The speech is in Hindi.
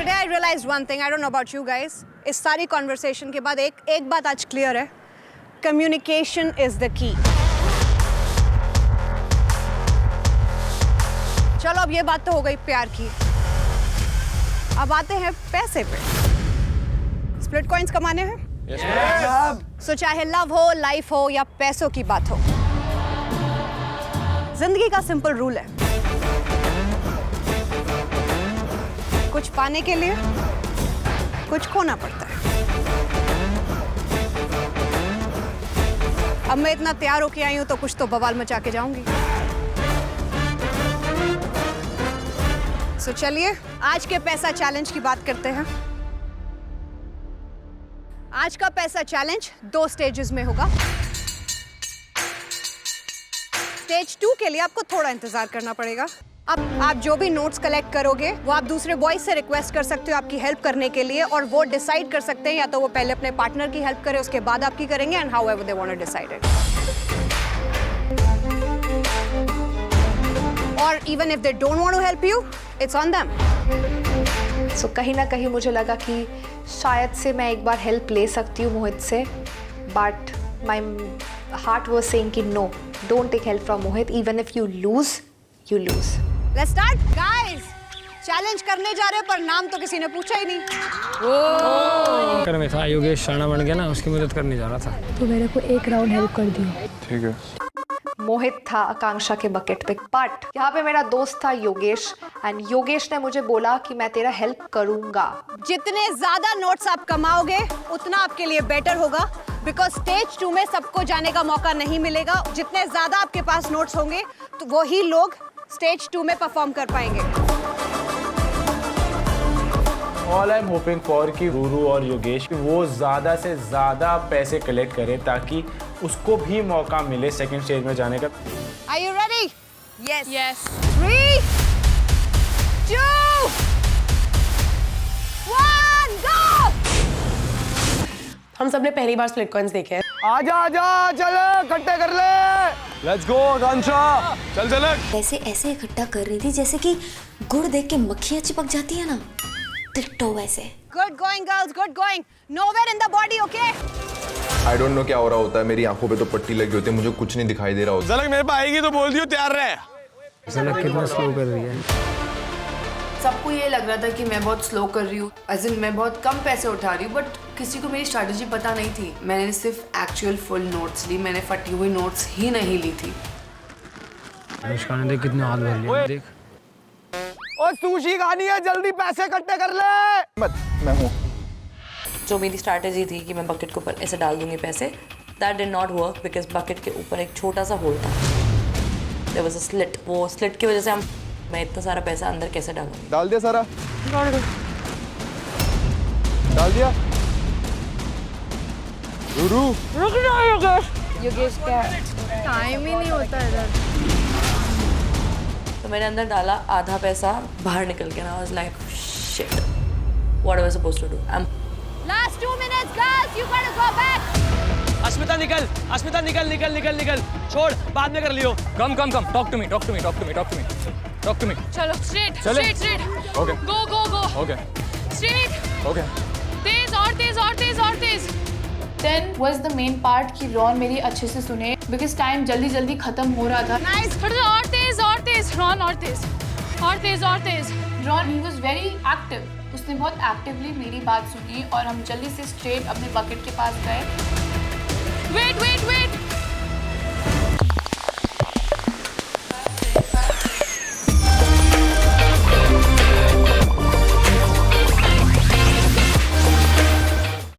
Today I realized one thing. I don't know about you guys. इस सारी conversation के बाद एक बात आज clear है. Communication is the key. चलो अब ये बात तो हो गई प्यार की. अब आते हैं पैसे पे. स्प्लिट कॉइन्स कमाने हैं? Yes. So चाहे लव हो, लाइफ हो या पैसों की बात हो, जिंदगी का सिंपल रूल है. कुछ पाने के लिए कुछ खोना पड़ता है. अब मैं इतना तैयार होके आई हूं तो कुछ तो बवाल मचा के जाऊंगी. सो चलिए आज के पैसा चैलेंज की बात करते हैं. आज का पैसा चैलेंज 2 स्टेजेस में होगा. स्टेज 2 के लिए आपको थोड़ा इंतजार करना पड़ेगा. अब आप जो भी नोट्स कलेक्ट करोगे वो आप दूसरे बॉयज से रिक्वेस्ट कर सकते हो आपकी हेल्प करने के लिए, और वो डिसाइड कर सकते हैं या तो वो पहले अपने पार्टनर की हेल्प करें उसके बाद आपकी करेंगे, and however they want to decide it. और even if they don't want to help you, it's on them. So कहीं ना कहीं मुझे लगा कि शायद से मैं एक बार हेल्प ले सकती हूँ मोहित से, but my heart was saying कि no, don't take help from Mohit. Even if you lose, you lose. Let's start guys. Challenge करने जा रहे हैं पर नाम तो किसी ने पूछा ही नहीं. कर में था योगेश शाना बन गया ना, उसकी मदद करने जा रहा था. तो मेरे को एक राउंड हेल्प कर दियो. ठीक है. मोहित था आकांक्षा के बकेट पे, बट यहाँ पे मेरा दोस्त था योगेश, एंड योगेश ने मुझे बोला कि मैं तेरा हेल्प करूंगा. जितने ज्यादा नोट्स आप कमाओगे उतना आपके लिए बेटर होगा, बिकॉज स्टेज 2 में सबको जाने का मौका नहीं मिलेगा. जितने ज्यादा आपके पास नोट्स होंगे तो वही लोग स्टेज 2 में परफॉर्म कर पाएंगे. All I am hoping for कि रूरू और योगेश वो ज़्यादा से ज़्यादा पैसे कलेक्ट करें ताकि उसको भी मौका मिले सेकंड स्टेज में जाने का. Are you ready? Yes. Yes. 3, 2, 1, go! हम सबने पहली बार स्प्लिट कॉइन्स देखे हैं. आजा आजा चले इकट्ठे कर ले. लेट्स गो आकांक्षा. चल चल. ऐसे ऐसे इकट्ठा कर रही थी जैसे कि गुड़ देख के मक्खियाँ चिपक जाती है ना, टिट्टो वैसे. Good going girls, good going. Nowhere in the body, okay? I don't know क्या हो रहा होता है. मेरी आंखों पे तो पट्टी लगी होती है, मुझे कुछ नहीं दिखाई दे रहा होता. झलक मेरे पास आएगी तो बोल दियो तैयार रहे. झलक कितना स्लो कर रही है. सबको ये लग रहा था कि मैं बहुत स्लो कर रही हूँ, एज इन मैं बहुत कम पैसे उठा रही हूँ, बट किसी को मेरी स्ट्रैटेजी पता नहीं थी. मैंने सिर्फ एक्चुअल फुल नोट्स ली, मैंने फटी हुई नोट्स ही नहीं ली थी. मुस्कान देख कितने हाथ भर लिए. देख और सुशी खानी है, जल्दी पैसे इकट्ठे कर ले. मत, मैं हूँ. जो मेरी स्ट्रैटेजी थी कि मैं बकेट के ऊपर ऐसे डाल दूंगी पैसे, that did not work because bucket के ऊपर एक छोटा सा होल था. There was a slit. वो स्लिट की वजह से मैं इतना सारा पैसा अंदर कैसे डालूंगी. डाल दिया सारा. डाल दिया. रूरू रुक जाओ योगेश. योगेश क्या टाइम ही नहीं होता इधर. तो मैंने अंदर डाला, आधा पैसा बाहर निकल गया. I was like shit, what I was supposed to do. Last 2 minutes, girls. You gotta go back. Asmita निकल, अस्मिता निकल निकल निकल निकल. छोड़, बाद में कर लियो. Come come come. Talk to me, talk to me, talk to me, talk to me, talk to me. चलो स्ट्रेट चले? Straight straight. Okay go go go. Okay straight. Okay. तेज और तेज और तेज और तेज. Then was the main part कि रॉन मेरी अच्छे से सुने, बिकॉज टाइम जल्दी जल्दी खत्म हो रहा था. Nice. थोड़ा सा और तेज और तेज. रॉन और तेज और तेज और तेज. रॉन ही वाज वेरी एक्टिव. उसने बहुत एक्टिवली मेरी बात सुनी और हम जल्दी से स्ट्रेट अपने बकेट के पास गए. Wait wait wait.